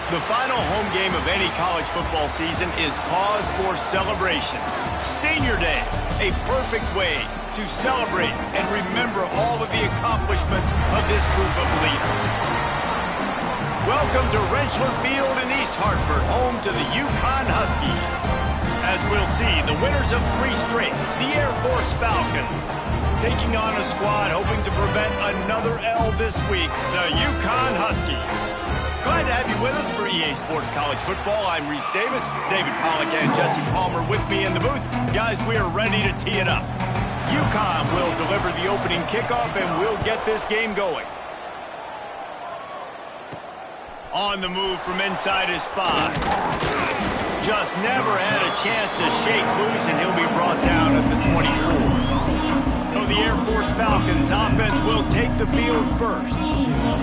The final home game of any college football season is cause for celebration. Senior Day, a perfect way to celebrate and remember all of the accomplishments of this group of leaders. Welcome to Rentschler Field in East Hartford, home to the UConn Huskies. As we'll see, the winners of 3 straight, the Air Force Falcons, taking on a squad hoping to prevent another L this week, the UConn Huskies. Glad to have you with us for EA Sports College Football. I'm Reese Davis, David Pollack and Jesse Palmer with me in the booth. Guys, we are ready to tee it up. UConn will deliver the opening kickoff and we'll get this game going. On the move from inside is 5. Just never had a chance to shake loose, and he'll be brought down at the 24. So the Air Force Falcons offense will take the field first.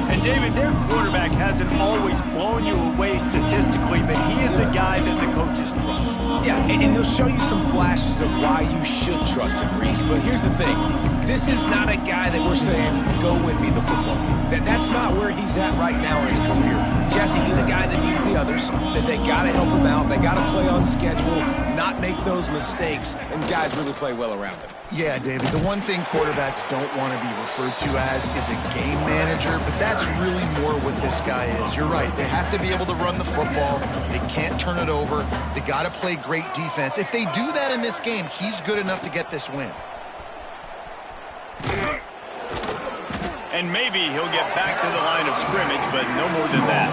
And David, their quarterback hasn't always blown you away statistically, but he is a guy that the coaches trust. Yeah, and he'll show you some flashes of why you should trust him, Reese. But here's the thing. This is not a guy that we're saying, go win me the football game. That's not where he's at right now in his career. Jesse, he's a guy that needs the others, that they got to help him out. They got to play on schedule, not make those mistakes, and guys really play well around him. Yeah, David, the one thing quarterbacks don't want to be referred to as is a game manager, but that's really more what this guy is. You're right. They have to be able to run the football. They can't turn it over. They got to play great defense. If they do that in this game, he's good enough to get this win. And maybe he'll get back to the line of scrimmage, but no more than that.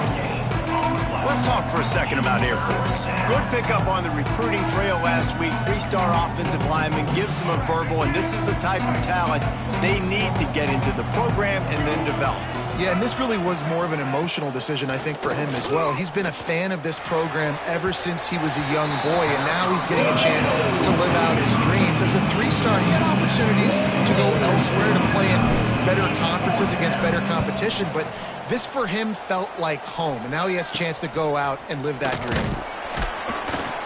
Let's talk for a second about Air Force. Good pickup on the recruiting trail last week. 3-star offensive lineman gives them a verbal, and this is the type of talent they need to get into the program and then develop. Yeah, and this really was more of an emotional decision, I think, for him as well. He's been a fan of this program ever since he was a young boy, and now he's getting a chance to live out his dreams. As a 3-star, he had opportunities to go elsewhere to play in better conferences against better competition, but this for him felt like home, and now he has a chance to go out and live that dream.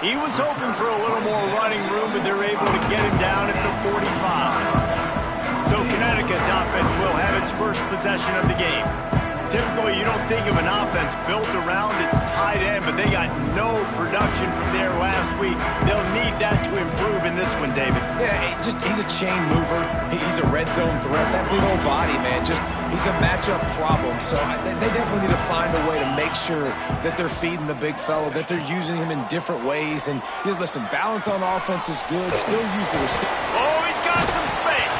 He was hoping for a little more running room, but they're able to get him down at the 45. So Connecticut's offense will have its first possession of the game. Typically, you don't think of an offense built around its tight end, but they got no production from there last week. They'll need that to improve in this one, David. Yeah, he's a chain mover. He's a red zone threat. That big old body, man, he's a matchup problem. So they definitely need to find a way to make sure that they're feeding the big fella, that they're using him in different ways. And listen, balance on offense is good. Still use the receiver. Oh, he's got some space.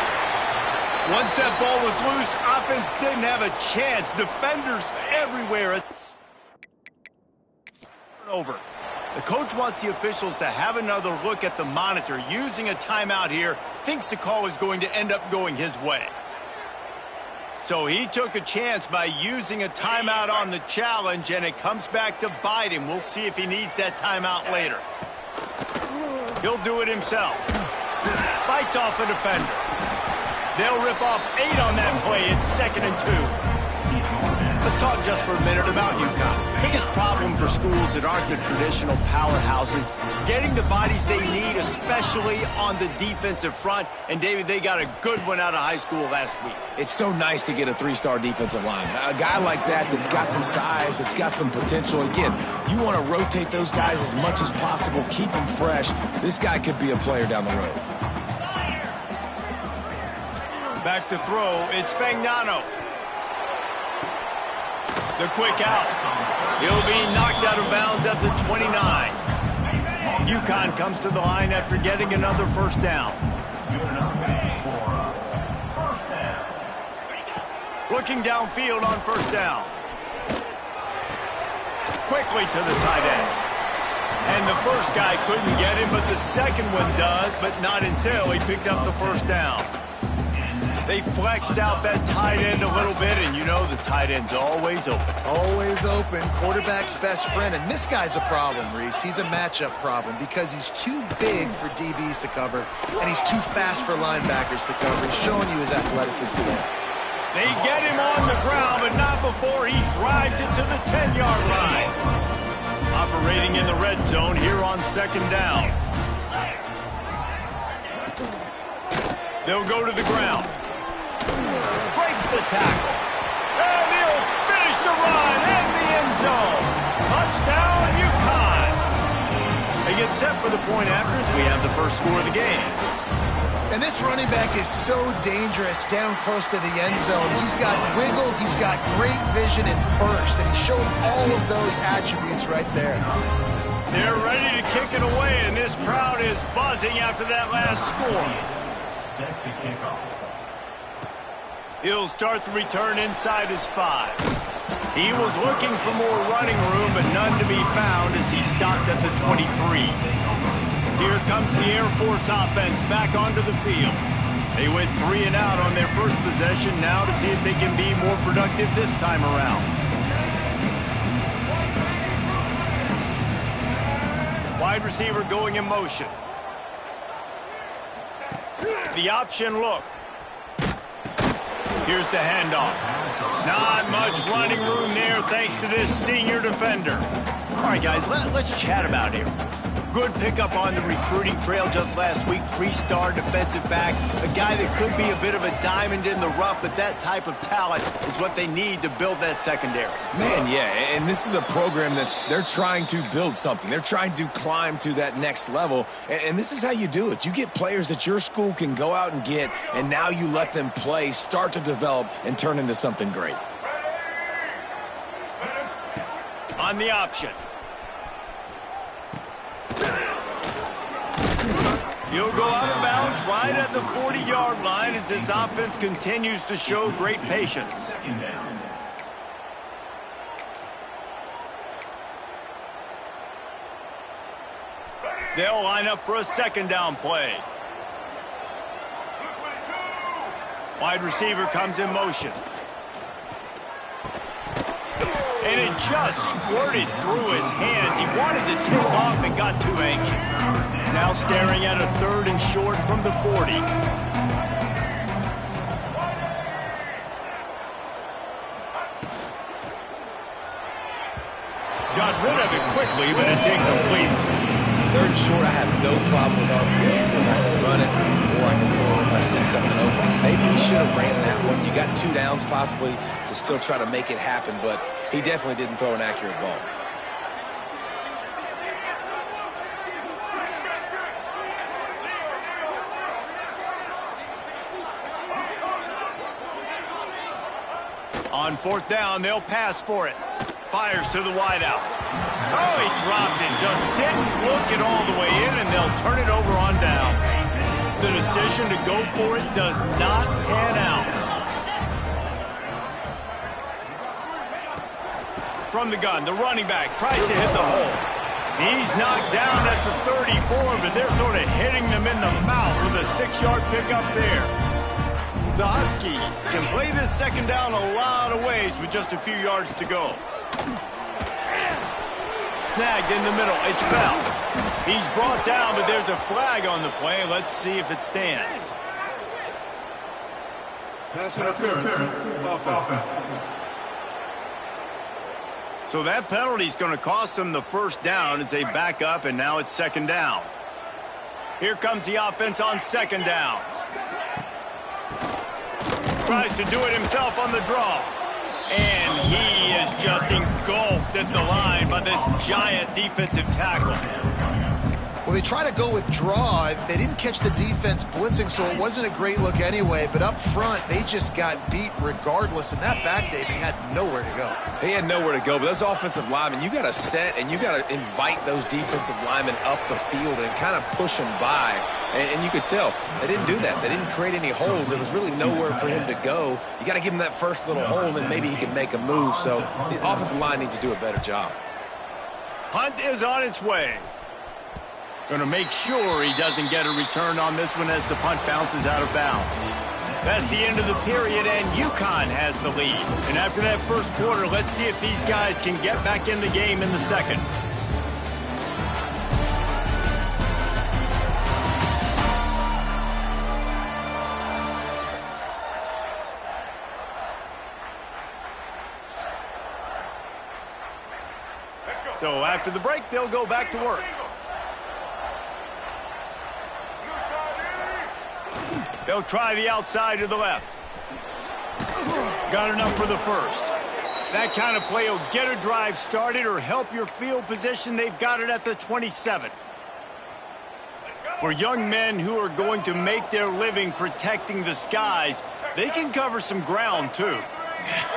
Once that ball was loose, offense didn't have a chance. Defenders everywhere. Over. The coach wants the officials to have another look at the monitor. Using a timeout here, thinks the call is going to end up going his way. So he took a chance by using a timeout on the challenge, and it comes back to bite him. We'll see if he needs that timeout later. He'll do it himself. Fights off a defender. They'll rip off 8 on that play. It's 2nd and 2. Let's talk just for a minute about UConn. Biggest problem for schools that aren't the traditional powerhouses, getting the bodies they need, especially on the defensive front. And, David, they got a good one out of high school last week. It's so nice to get a 3-star defensive line. A guy like that's got some size, that's got some potential. Again, you want to rotate those guys as much as possible, keep them fresh. This guy could be a player down the road. Back to throw, it's Fagnano. The quick out. He'll be knocked out of bounds at the 29. UConn comes to the line after getting another first down. Looking downfield on first down. Quickly to the tight end. And the first guy couldn't get him, but the second one does, but not until he picks up the first down. They flexed out that tight end a little bit, and you know the tight end's always open. Always open, quarterback's best friend. And this guy's a problem, Reese. He's a matchup problem because he's too big for DBs to cover, and he's too fast for linebackers to cover. He's showing you his athleticism there. They get him on the ground, but not before he drives it to the 10-yard line. Operating in the red zone here on 2nd down. They'll go to the ground. Breaks the tackle. And he'll finish the run in the end zone. Touchdown, UConn. They get set for the point after as we have the first score of the game. And this running back is so dangerous down close to the end zone. He's got wiggle, he's got great vision and burst, and he showed all of those attributes right there. They're ready to kick it away, and this crowd is buzzing after that last score. Sets a kickoff. He'll start the return inside his 5. He was looking for more running room, but none to be found as he stopped at the 23. Here comes the Air Force offense back onto the field. They went 3 and out on their first possession, now to see if they can be more productive this time around. Wide receiver going in motion. The option look. Here's the handoff. Not much running room there thanks to this senior defender. All right, guys, let's chat about Air Force. Good pickup on the recruiting trail just last week. 3-star defensive back. A guy that could be a bit of a diamond in the rough, but that type of talent is what they need to build that secondary. Man, yeah, and this is a program they're trying to build something. They're trying to climb to that next level, and this is how you do it. You get players that your school can go out and get, and now you let them play, start to develop, and turn into something great. On the option. He'll go out of bounds right at the 40-yard line as this offense continues to show great patience. They'll line up for a second down play. Wide receiver comes in motion. And it just squirted through his hands. He wanted to take off and got too anxious. Now staring at a 3rd and short from the 40. Got rid of it quickly, but it's incomplete. 3rd and short, I have no problem with RPO because I can run it or I can throw if I see something open. Maybe he should have ran that one. You got 2 downs possibly to still try to make it happen, but he definitely didn't throw an accurate ball. On 4th down, they'll pass for it. Fires to the wideout. Oh, he dropped it. Just didn't look it all the way in, and they'll turn it over on downs. The decision to go for it does not pan out. From the gun, the running back tries to hit the hole. He's knocked down at the 34, but they're sort of hitting them in the mouth with a 6-yard pickup there. The Huskies can play this second down a lot of ways with just a few yards to go. Snagged in the middle. It's Bell. He's brought down, but there's a flag on the play. Let's see if it stands. Pass interference. Offense. So that penalty is going to cost them the 1st down as they back up, and now it's 2nd down. Here comes the offense on 2nd down. Tries to do it himself on the draw. And he is just engulfed at the line by this giant defensive tackle. Well, they try to go with draw. They didn't catch the defense blitzing, so it wasn't a great look anyway. But up front, they just got beat regardless. And that back, David, had nowhere to go. He had nowhere to go, but those offensive linemen, you got to set and you got to invite those defensive linemen up the field and kind of push them by. And you could tell they didn't do that. They didn't create any holes. There was really nowhere for him to go. You got to give him that first little hole, and then maybe he can make a move. So the offensive line needs to do a better job. Punt is on its way. Going to make sure he doesn't get a return on this one as the punt bounces out of bounds. That's the end of the period, and UConn has the lead. And after that first quarter, let's see if these guys can get back in the game in the second. So after the break, they'll go back to work. They'll try the outside to the left. Got enough for the first. That kind of play will get a drive started or help your field position. They've got it at the 27. For young men who are going to make their living protecting the skies, they can cover some ground too.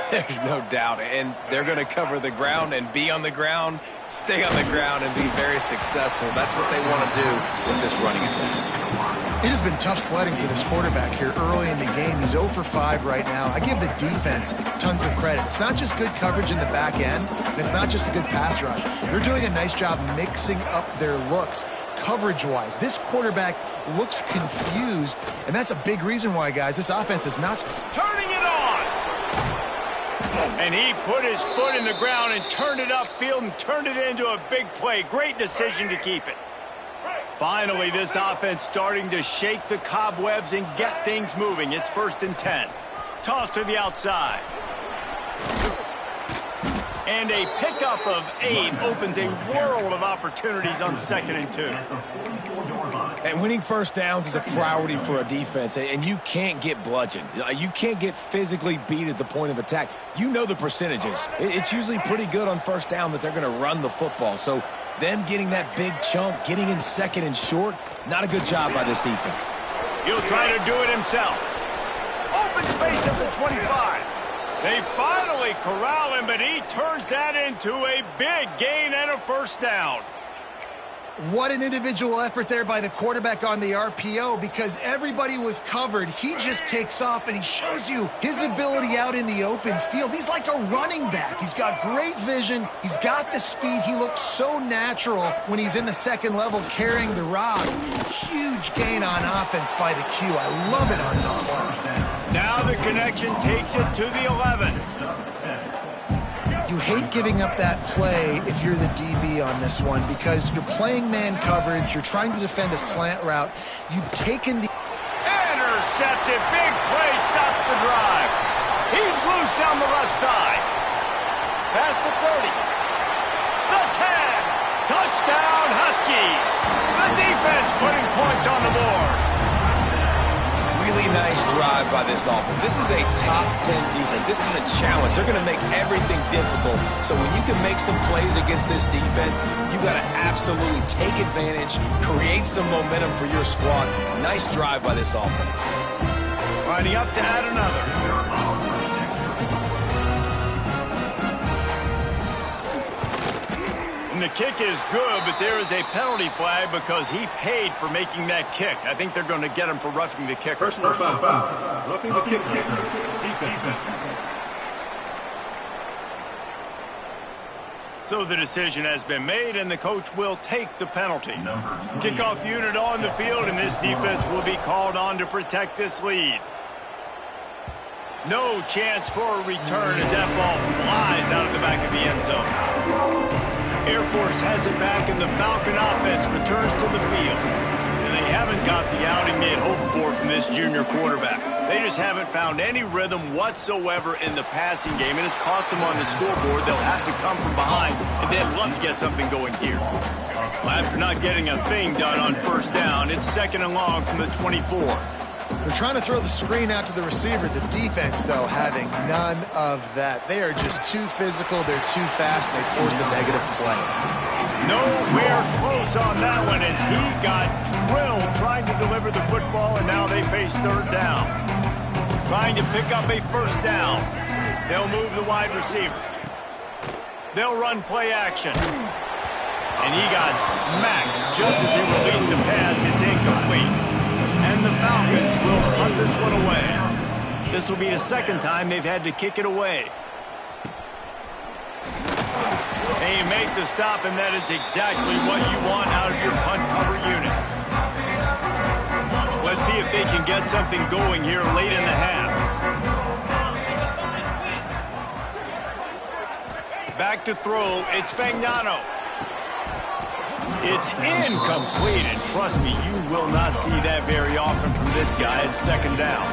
There's no doubt, and they're going to cover the ground and be on the ground, stay on the ground, and be very successful. That's what they want to do with this running attack. It has been tough sledding for this quarterback here early in the game. He's 0 for 5 right now. I give the defense tons of credit. It's not just good coverage in the back end, and it's not just a good pass rush. They're doing a nice job mixing up their looks coverage-wise. This quarterback looks confused, and that's a big reason why, guys, this offense is not turning it on. And he put his foot in the ground and turned it upfield and turned it into a big play. Great decision to keep it. Finally, this offense starting to shake the cobwebs and get things moving. It's 1st and 10. Toss to the outside. And a pickup of 8 opens a world of opportunities on 2nd and 2. And winning first downs is a priority for a defense, and you can't get bludgeoned. You can't get physically beat at the point of attack. You know the percentages. It's usually pretty good on first down that they're going to run the football. So them getting that big chunk, getting in 2nd and short, not a good job by this defense. He'll try to do it himself. Open space at the 25. They finally corral him, but he turns that into a big gain and a first down. What an individual effort there by the quarterback on the RPO, because everybody was covered. He just takes off, and he shows you his ability out in the open field. He's like a running back. He's got great vision. He's got the speed. He looks so natural when he's in the 2nd level carrying the rock. Huge gain on offense by the Q. I love it on that play. Now the connection takes it to the 11. You hate giving up that play if you're the DB on this one, because you're playing man coverage, you're trying to defend a slant route. You've taken the... Intercepted. Big play stops the drive. He's loose down the left side. Past the 30. The 10. Touchdown, Huskies. The defense putting points on the board. Really nice drive by this offense. This is a top 10 defense. This is a challenge. They're going to make everything difficult. So when you can make some plays against this defense, you've got to absolutely take advantage, create some momentum for your squad. Nice drive by this offense. Lining up to add another. And the kick is good, but there is a penalty flag because he paid for making that kick. I think they're going to get him for roughing the kicker. Personal foul. Roughing the kicker. Defense. So the decision has been made, and the coach will take the penalty. Kickoff unit on the field, and this defense will be called on to protect this lead. No chance for a return as that ball flies out of the back of the end zone. Air Force has it back, and the Falcon offense returns to the field. And they haven't got the outing they had hoped for from this junior quarterback. They just haven't found any rhythm whatsoever in the passing game. It has cost them on the scoreboard. They'll have to come from behind, and they'd love to get something going here. Well, after not getting a thing done on first down, it's 2nd and long from the 24. They're trying to throw the screen out to the receiver. The defense, though, having none of that. They are just too physical. They're too fast. And they force the negative play. Nowhere close on that one as he got drilled trying to deliver the football, and now they face 3rd down. Trying to pick up a first down. They'll move the wide receiver. They'll run play action. And he got smacked just as he released the pass. It's incomplete. And the Falcons will punt this one away. This will be the 2nd time they've had to kick it away. They make the stop, and that is exactly what you want out of your punt cover unit. Let's see if they can get something going here late in the half. Back to throw. It's Fagnano. It's incomplete, and trust me, you will not see that very often from this guy. It's 2nd down.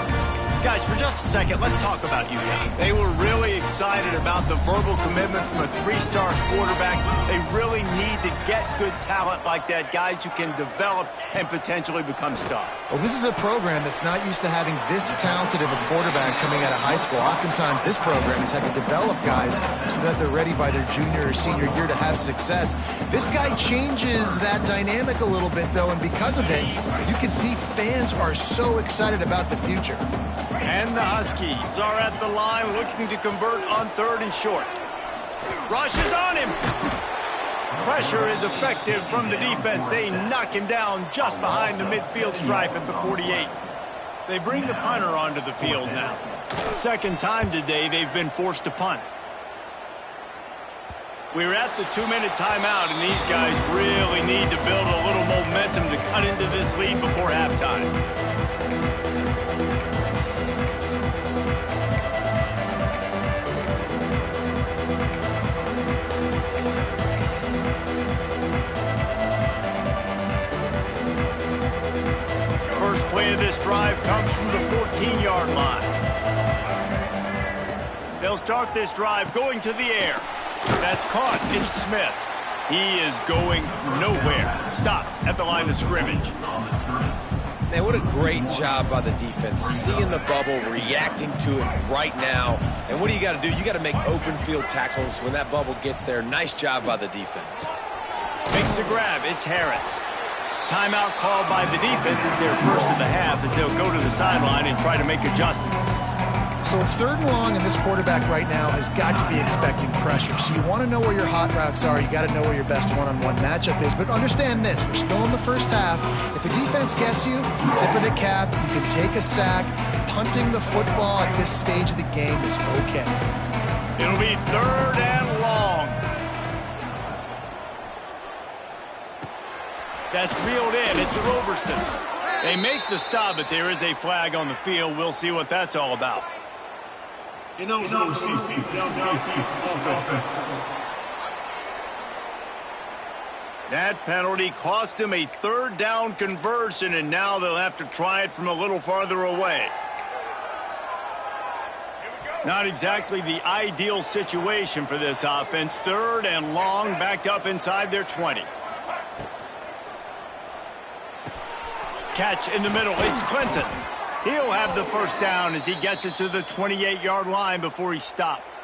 Guys, for just a second, let's talk about UConn. They were really excited about the verbal commitment from a three-star quarterback. They really need to get good talent like that, guys who can develop and potentially become stars. Well, this is a program that's not used to having this talented of a quarterback coming out of high school. Oftentimes, this program has had to develop guys so that they're ready by their junior or senior year to have success. This guy changes that dynamic a little bit, though, and because of it, you can see fans are so excited about the future. And the Huskies are at the line looking to convert on 3rd and short. Rush is on him. Pressure is effective from the defense. They knock him down just behind the midfield stripe at the 48. They bring the punter onto the field now. Second time today they've been forced to punt. We're at the 2-minute timeout, and these guys really need to build a little momentum to cut into this lead before halftime. First play of this drive comes from the 14-yard line. They'll start this drive going to the air. That's caught. It's Smith. He is going nowhere. Stop at the line of scrimmage. Man, what a great job by the defense. Seeing the bubble, reacting to it right now. And what do you got to do? You got to make open field tackles when that bubble gets there. Nice job by the defense. Makes the grab. It's Harris. Timeout called by the defense is their first of the half as they'll go to the sideline and try to make adjustments. So it's 3rd and long, and this quarterback right now has got to be expecting pressure. So you want to know where your hot routes are. You got to know where your best one-on-one matchup is. But understand this, we're still in the first half. If the defense gets you, tip of the cap, you can take a sack. Punting the football at this stage of the game is okay. It'll be 3rd and long. That's reeled in. It's Roberson. They make the stop, but there is a flag on the field. We'll see what that's all about. That penalty cost them a 3rd down conversion, and now they'll have to try it from a little farther away. Not exactly the ideal situation for this offense. 3rd and long, backed up inside their 20. Catch in the middle. It's Clinton. He'll have the first down as he gets it to the 28-yard line before he stopped.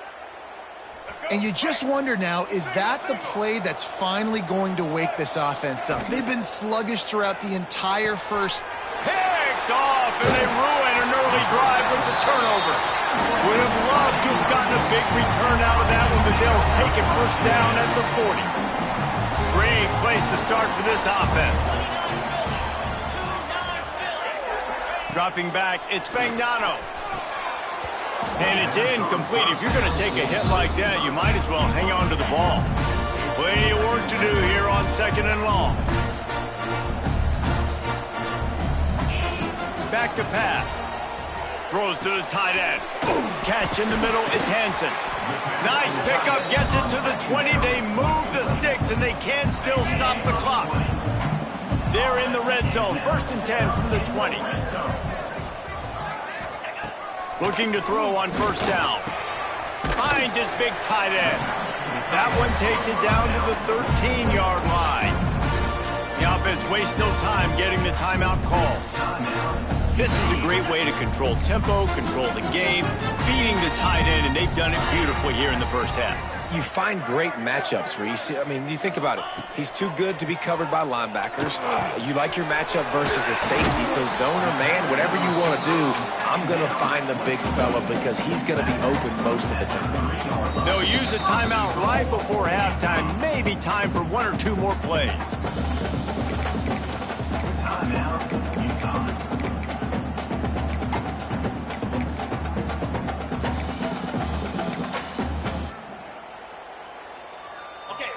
And you just wonder now, is that the play that's finally going to wake this offense up? They've been sluggish throughout the entire first. Picked off, and they ruin an early drive with the turnover. Would have loved to have gotten a big return out of that one, but they'll take it first down at the 40. Great place to start for this offense. Dropping back, it's Fagnano. And it's incomplete. If you're going to take a hit like that, you might as well hang on to the ball. Plenty of work to do here on 2nd and long. Back to pass. Throws to the tight end. Boom, catch in the middle, it's Hansen. Nice pickup, gets it to the 20. They move the sticks, and they can still stop the clock. They're in the red zone. 1st and 10 from the 20. Looking to throw on 1st down. Finds his big tight end. That one takes it down to the 13-yard line. The offense wastes no time getting the timeout call. This is a great way to control tempo, control the game, feeding the tight end, and they've done it beautifully here in the first half. You find great matchups, Reese. I mean, you think about it. He's too good to be covered by linebackers. You like your matchup versus a safety, so zone or man, whatever you want to do, I'm going to find the big fella because he's going to be open most of the time. They'll use a timeout right before halftime. Maybe time for 1 or 2 more plays.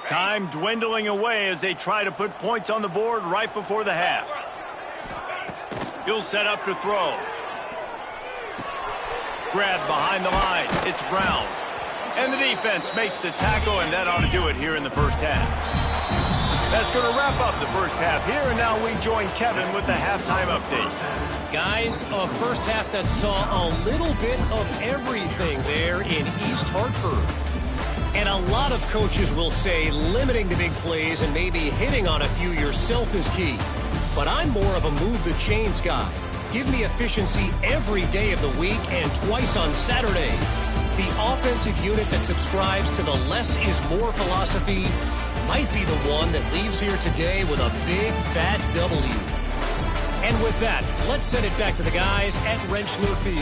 Time dwindling away as they try to put points on the board right before the half. He'll set up to throw. Grab behind the line. It's Brown. And the defense makes the tackle, and that ought to do it here in the first half. That's going to wrap up the first half here, and now we join Kevin with the halftime update. guys, a first half that saw a little bit of everything there in East Hartford. And a lot of coaches will say limiting the big plays and maybe hitting on a few yourself is key. But I'm more of a move the chains guy. Give me efficiency every day of the week and twice on Saturday. The offensive unit that subscribes to the less is more philosophy might be the one that leaves here today with a big fat W. And with that, let's send it back to the guys at Rentschler Field.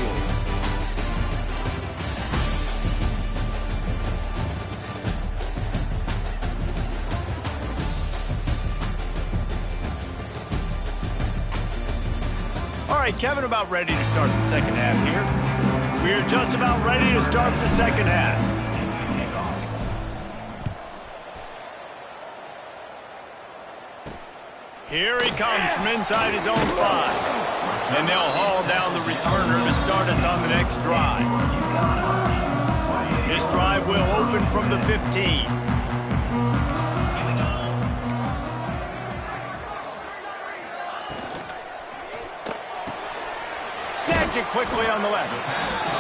All right, Kevin, about ready to start the second half here. We're just about ready to start the second half. Here he comes from inside his own 5. And they'll haul down the returner to start us on the next drive. This drive will open from the 15. It quickly on the left.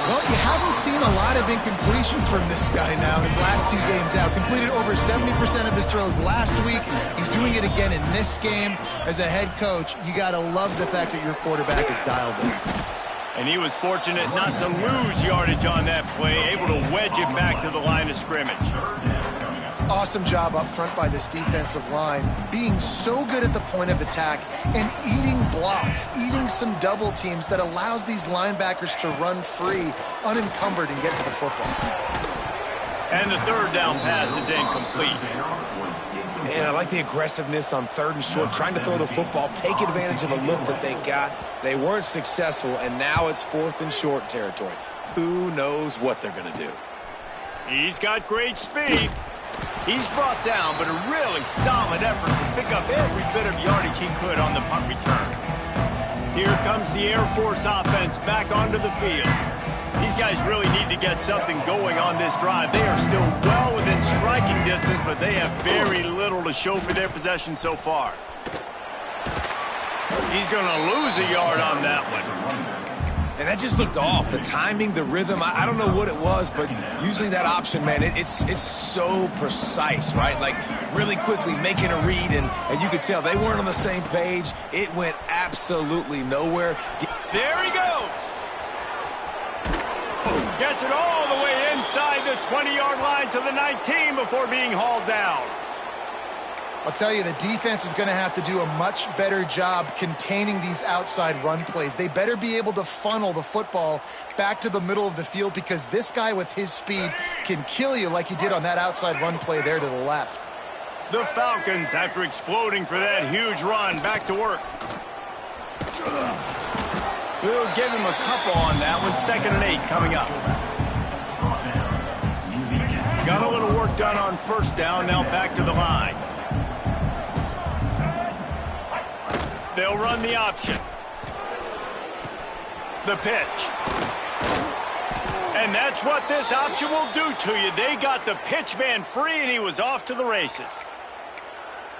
Well, you haven't seen a lot of incompletions from this guy now in his last 2 games out. Completed over 70% of his throws last week. He's doing it again in this game. As a head coach, you got to love the fact that your quarterback is dialed in. And he was fortunate not to lose yardage on that play, able to wedge it back to the line of scrimmage. Awesome job up front by this defensive line, being so good at the point of attack and eating blocks, eating some double teams that allows these linebackers to run free, unencumbered, and get to the football. And the third down pass is incomplete. Man, I like the aggressiveness on 3rd and short, trying to throw the football, take advantage of a look that they got. They weren't successful, and now it's 4th and short territory. Who knows what they're going to do? He's got great speed. He's brought down, but a really solid effort to pick up every bit of yardage he could on the punt return. Here comes the Air Force offense back onto the field. These guys really need to get something going on this drive. They are still well within striking distance, but they have very little to show for their possession so far. He's going to lose a yard on that one. And that just looked off. The timing, the rhythm, I don't know what it was, but usually that option, man, it's so precise, right? Like really quickly making a read, and you could tell they weren't on the same page. It went absolutely nowhere. There he goes. Gets it all the way inside the 20-yard line to the 19 before being hauled down. I'll tell you, the defense is going to have to do a much better job containing these outside run plays. They better be able to funnel the football back to the middle of the field, because this guy with his speed can kill you like he did on that outside run play there to the left. The Falcons, after exploding for that huge run, back to work. We'll give him a couple on that one. 2nd and 8 coming up. Got a little work done on 1st down, now back to the line. They'll run the option. The pitch. And that's what this option will do to you. They got the pitch man free, and he was off to the races.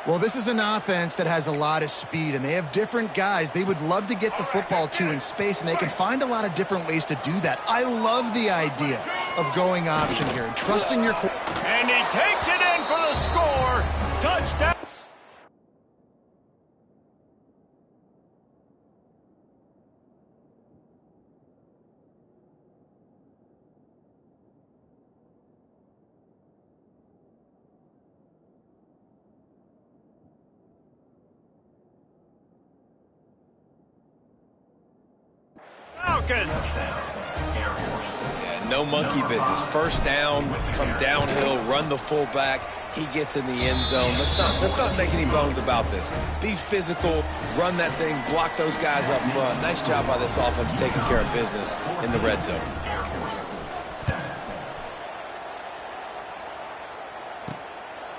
Well, this is an offense that has a lot of speed, and they have different guys they would love to get the football to in space, and they can find a lot of different ways to do that. I love the idea of going option here and trusting your... And he takes it in for the score. Touchdown. Falcons. Yeah, no monkey business. 1st down, come downhill, run the fullback. He gets in the end zone. Let's not make any bones about this. Be physical, run that thing, block those guys up front. Nice job by this offense taking care of business in the red zone.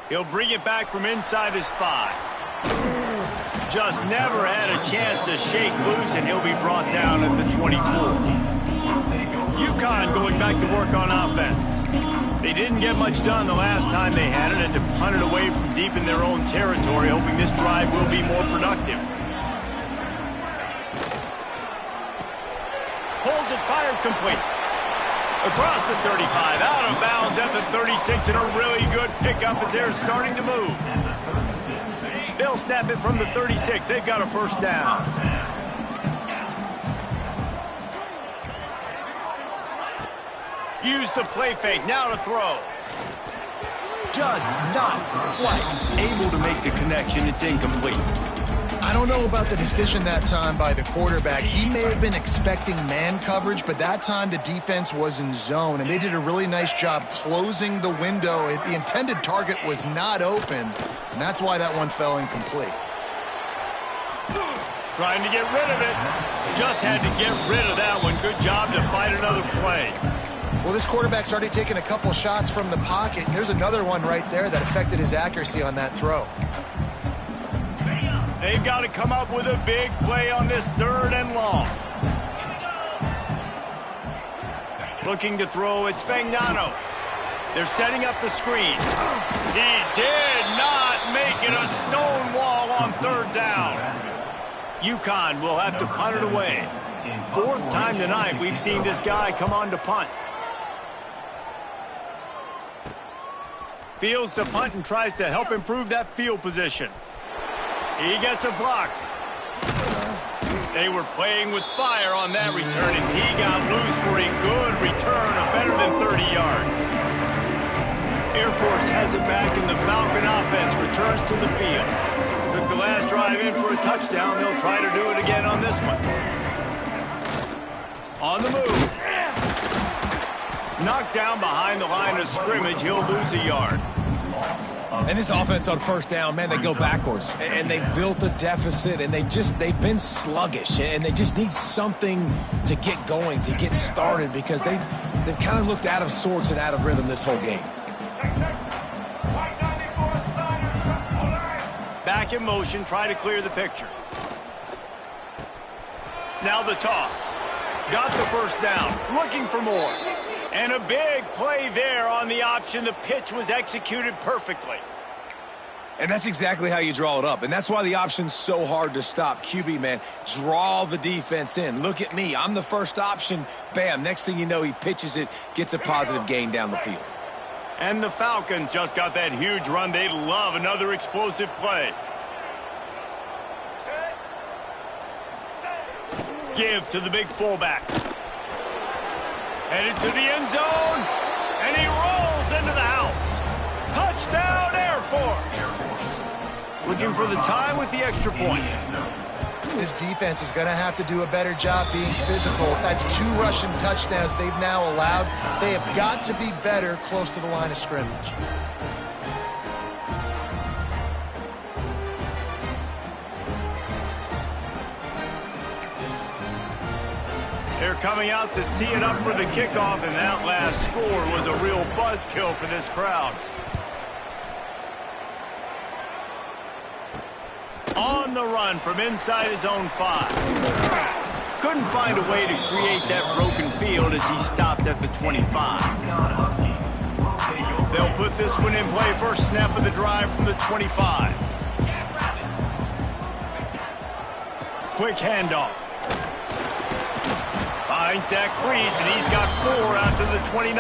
He'll bring it back from inside his 5. Just never had a chance to shake loose, and he'll be brought down at the 24. UConn going back to work on offense. They didn't get much done the last time they had it, and to punt it away from deep in their own territory, hoping this drive will be more productive. Pulls it, fired, complete. Across the 35, out of bounds at the 36, and a really good pickup as they're starting to move. They'll snap it from the 36. They've got a first down. Use the play fake, now to throw. Just not quite able to make the connection. It's incomplete. I don't know about the decision that time by the quarterback. He may have been expecting man coverage, but that time the defense was in zone, and they did a really nice job closing the window. The intended target was not open, and that's why that one fell incomplete. Trying to get rid of it. Just had to get rid of that one. Good job to fight another play. Well, this quarterback started taking a couple shots from the pocket, and there's another one right there that affected his accuracy on that throw. They've got to come up with a big play on this 3rd and long. Looking to throw, it's Fagnano. They're setting up the screen. He did not make it a stone wall on 3rd down. UConn will have to punt it away. 4th time tonight we've seen this guy come on to punt. Fields to punt and tries to help improve that field position. He gets a block. They were playing with fire on that return, and he got loose for a good return of better than 30 yards. Air Force has it back, and the Falcon offense returns to the field. Took the last drive in for a touchdown. They'll try to do it again on this one. On the move. Knocked down behind the line of scrimmage. He'll lose a yard. And this offense on 1st down, man, they go backwards. And they built a deficit, and they've been sluggish. And they just need something to get going, to get started, because they've kind of looked out of sorts and out of rhythm this whole game. Back in motion, try to clear the picture. Now the toss. Got the first down, looking for more. And a big play there on the option. The pitch was executed perfectly. And that's exactly how you draw it up. And that's why the option's so hard to stop. QB, man, draw the defense in. Look at me. I'm the first option. Bam. Next thing you know, he pitches it, gets a positive gain down the field. And the Falcons just got that huge run. They'd love another explosive play. Give to the big fullback. Headed to the end zone, and he rolls into the house. Touchdown, Air Force. Looking for the tie with the extra point. This defense is going to have to do a better job being physical. That's 2 rushing touchdowns they've now allowed. They have got to be better close to the line of scrimmage. They're coming out to tee it up for the kickoff, and that last score was a real buzzkill for this crowd. On the run from inside his own 5. Couldn't find a way to create that broken field as he stopped at the 25. They'll put this one in play. First snap of the drive from the 25. Quick handoff. Finds that crease, and he's got 4 out to the 29.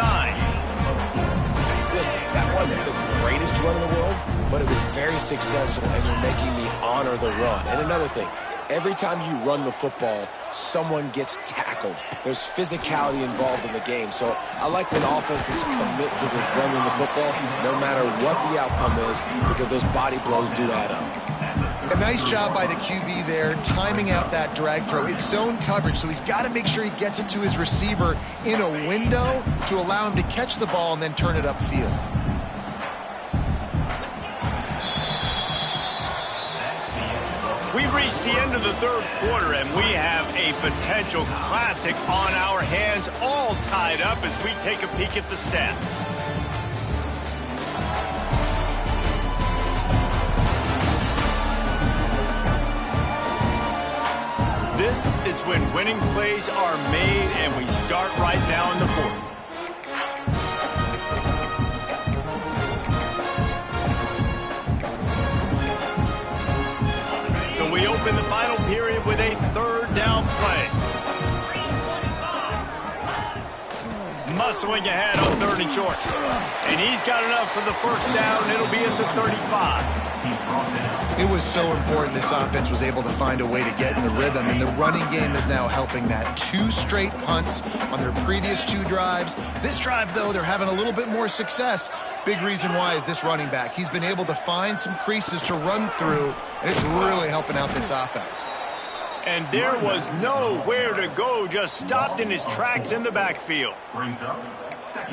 Listen, that wasn't the greatest run in the world, but it was very successful, and you're making me honor the run. And another thing, every time you run the football, someone gets tackled. There's physicality involved in the game. So I like when offenses commit to the running the football, no matter what the outcome is, because those body blows do add up. A nice job by the QB there, timing out that drag throw. It's zone coverage, so he's got to make sure he gets it to his receiver in a window to allow him to catch the ball and then turn it upfield. We've reached the end of the 3rd quarter, and we have a potential classic on our hands, all tied up as we take a peek at the stats. This is when winning plays are made, and we start right now in the 4th. So we open the final period with a 3rd down play. hustling ahead on 3rd and short. And he's got enough for the first down. It'll be at the 35. It was so important this offense was able to find a way to get in the rhythm, and the running game is now helping that. 2 straight punts on their previous 2 drives. This drive, though, they're having a little bit more success. Big reason why is this running back. He's been able to find some creases to run through, and it's really helping out this offense. And there was nowhere to go, just stopped in his tracks in the backfield.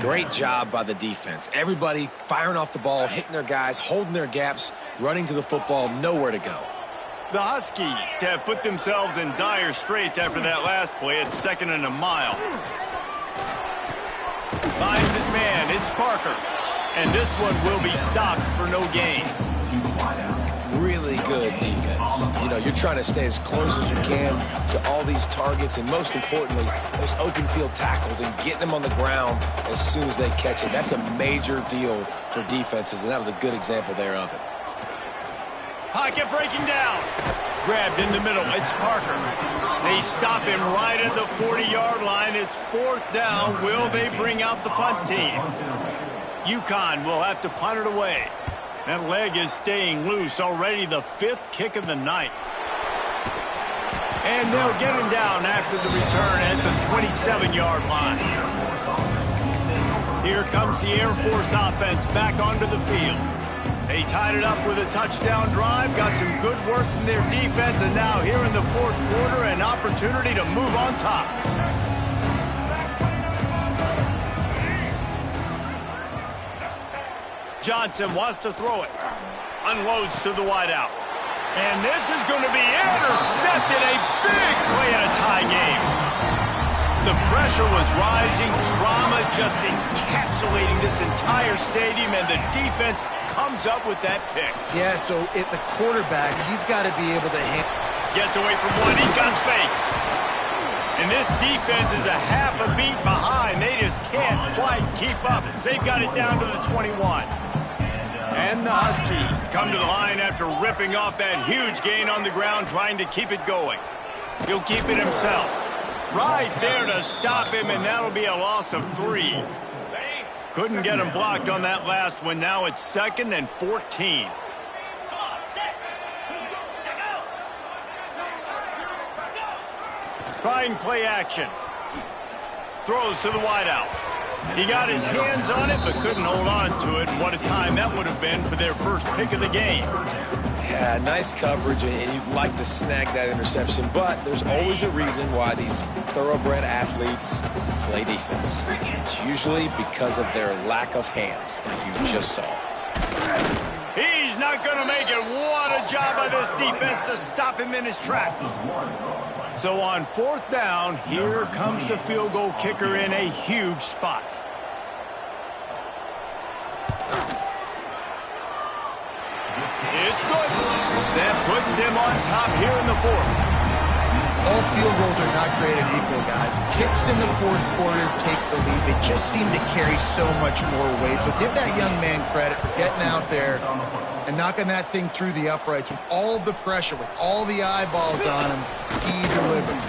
Great job by the defense. Everybody firing off the ball, hitting their guys, holding their gaps, running to the football, nowhere to go. The Huskies have put themselves in dire straits after that last play at 2nd and a mile. Finds his man, it's Parker. And this one will be stopped for no gain. Really good defense. You know, you're trying to stay as close as you can to all these targets, and most importantly, those open field tackles and getting them on the ground as soon as they catch it. That's a major deal for defenses, and that was a good example there of it. Pocket breaking down. Grabbed in the middle. It's Parker. They stop him right at the 40-yard line. It's 4th down. Will they bring out the punt team? UConn will have to punt it away. That leg is staying loose. Already the 5th kick of the night. And they'll get him down after the return at the 27-yard line. Here comes the Air Force offense back onto the field. They tied it up with a touchdown drive, got some good work from their defense, and now here in the 4th quarter, an opportunity to move on top. Johnson wants to throw it. Unloads to the wideout. And this is going to be intercepted. A big play in a tie game. The pressure was rising. Drama just encapsulating this entire stadium, and the defense comes up with that pick. Yeah, so the quarterback, he's got to be able to hit. Gets away from one. He's got space. And this defense is a half a beat behind. They just can't quite keep up. They've got it down to the 21. And the Huskies come to the line after ripping off that huge gain on the ground, trying to keep it going. He'll keep it himself. Right there to stop him, and that'll be a loss of 3. Couldn't get him blocked on that last one. Now it's 2nd and 14. Trying play action. Throws to the wideout. He got his hands on it, but couldn't hold on to it. What a time that would have been for their first pick of the game. Yeah, nice coverage, and you'd like to snag that interception, but there's always a reason why these thoroughbred athletes play defense. It's usually because of their lack of hands, like you just saw. He's not going to make it. What a job by this defense to stop him in his tracks. So on 4th down, here comes the field goal kicker in a huge spot. It's good. That puts them on top here in the 4th. All field goals are not created equal, guys. Kicks in the 4th quarter take the lead. They just seem to carry so much more weight. So give that young man credit for getting out there and knocking that thing through the uprights with all of the pressure, with all the eyeballs on him. He delivered.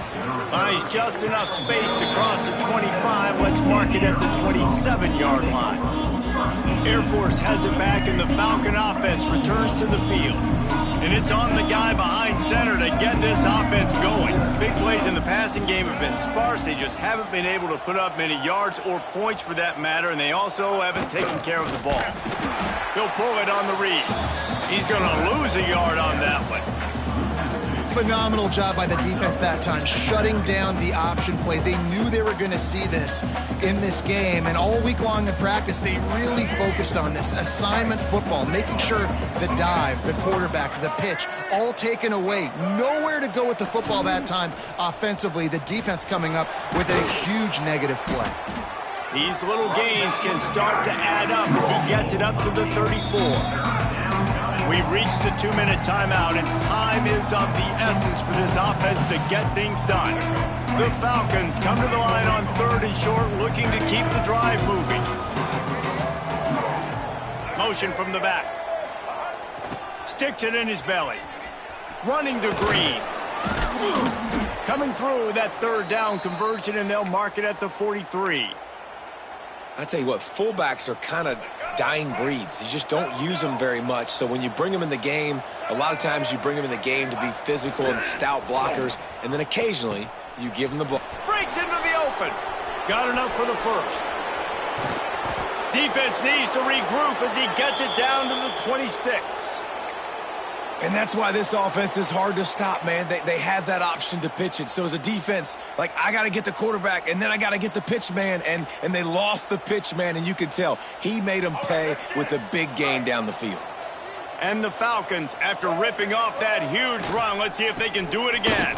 Finds just enough space to cross the 25. Let's mark it at the 27-yard line. Air Force has it back, and the Falcon offense returns to the field. And it's on the guy behind center to get this offense going. Big plays in the passing game have been sparse. They just haven't been able to put up many yards or points for that matter, and they also haven't taken care of the ball. He'll pull it on the read. He's going to lose a yard on that one. Phenomenal job by the defense that time, shutting down the option play. They knew they were going to see this in this game, and all week long in practice, they really focused on this assignment football, making sure the dive, the quarterback, the pitch, all taken away. Nowhere to go with the football that time offensively. The defense coming up with a huge negative play. These little gains can start to add up as he gets it up to the 34. We've reached the 2-minute timeout, and time is of the essence for this offense to get things done. The Falcons come to the line on 3rd and short, looking to keep the drive moving. Motion from the back. Sticks it in his belly. Running to Green. Coming through that 3rd down conversion, and they'll mark it at the 43. I tell you what, fullbacks are kind of dying breeds. You just don't use them very much. So when you bring them in the game, a lot of times you bring them in the game to be physical and stout blockers, and then occasionally you give them the ball. Breaks into the open. Got enough for the first. Defense needs to regroup as he gets it down to the 26. And that's why this offense is hard to stop, man. They have that option to pitch it. So as a defense, like, I got to get the quarterback, and then I got to get the pitch man, and they lost the pitch man, and you could tell he made them pay with a big gain down the field. And the Falcons, after ripping off that huge run, let's see if they can do it again.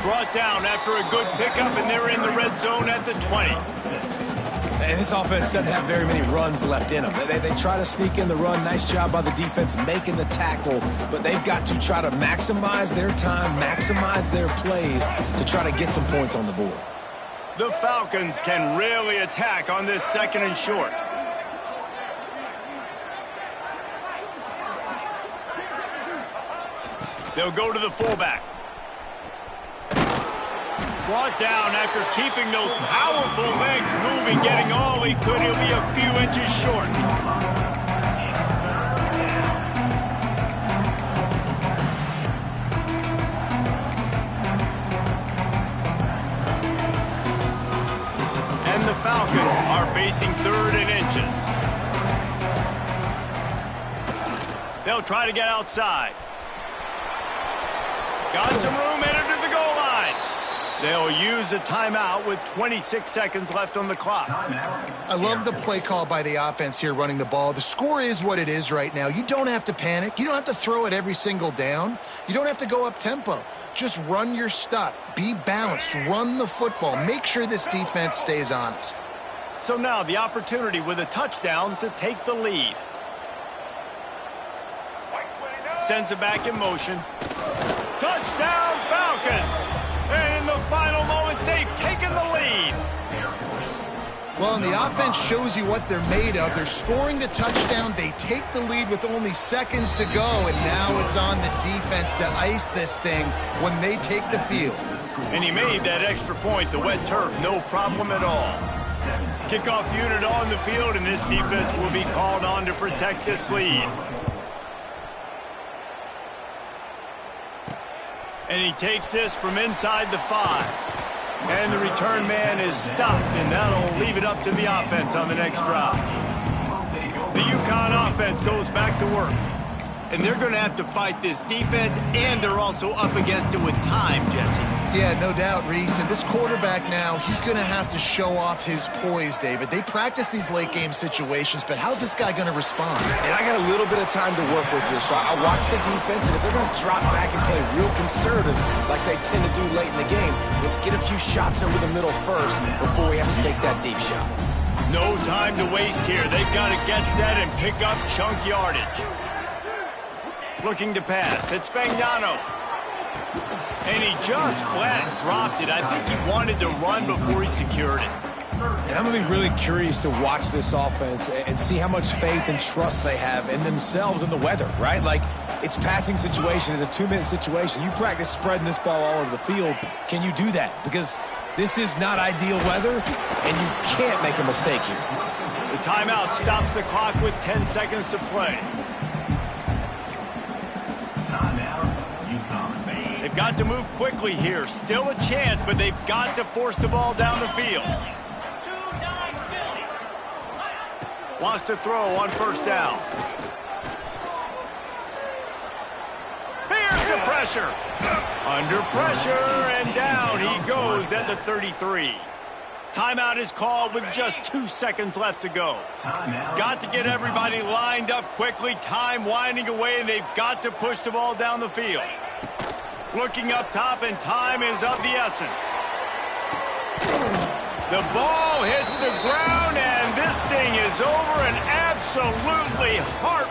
Brought down after a good pickup, and they're in the red zone at the 20. And this offense doesn't have very many runs left in them. They try to sneak in the run. Nice job by the defense making the tackle. But they've got to try to maximize their time, maximize their plays to try to get some points on the board. The Falcons can really attack on this 2nd and short. They'll go to the fullback. Brought down after keeping those powerful legs moving, getting all he could. He'll be a few inches short. And the Falcons are facing 3rd and inches. They'll try to get outside. Got some room, headed to the goal line. They'll use a timeout with 26 seconds left on the clock. I love the play call by the offense here running the ball. The score is what it is right now. You don't have to panic. You don't have to throw it every single down. You don't have to go up tempo. Just run your stuff. Be balanced. Run the football. Make sure this defense stays honest. So now the opportunity with a touchdown to take the lead. Sends it back in motion. Touchdown, Falcons! And in the final moments, they've taken the lead. Well, and the offense shows you what they're made of. They're scoring the touchdown. They take the lead with only seconds to go, and now it's on the defense to ice this thing when they take the field. And he made that extra point, the wet turf, no problem at all. Kickoff unit on the field, and this defense will be called on to protect this lead. And he takes this from inside the 5. And the return man is stopped, and that'll leave it up to the offense on the next drive. The UConn offense goes back to work. And they're going to have to fight this defense, and they're also up against it with time, Jesse. Yeah, no doubt, Reese. And this quarterback now, he's going to have to show off his poise, David. They practice these late-game situations, but how's this guy going to respond? And I got a little bit of time to work with here, so I watch the defense, and if they're going to drop back and play real conservative like they tend to do late in the game, let's get a few shots over the middle first before we have to take that deep shot. No time to waste here. They've got to get set and pick up chunk yardage. Looking to pass. It's Fagnano. And he just flat dropped it. I think he wanted to run before he secured it. And I'm going to be really curious to watch this offense and see how much faith and trust they have in themselves and the weather, right? Like, it's passing situation. It's a 2-minute situation. You practice spreading this ball all over the field. Can you do that? Because this is not ideal weather, and you can't make a mistake here. The timeout stops the clock with 10 seconds to play. They've got to move quickly here. Still a chance, but they've got to force the ball down the field. Wants to throw on first down. Here's the pressure. Under pressure, and down he goes at the 33. Timeout is called with just 2 seconds left to go. Got to get everybody lined up quickly. Time winding away, and they've got to push the ball down the field. Looking up top, and time is of the essence. The ball hits the ground, and this thing is over, and absolutely heart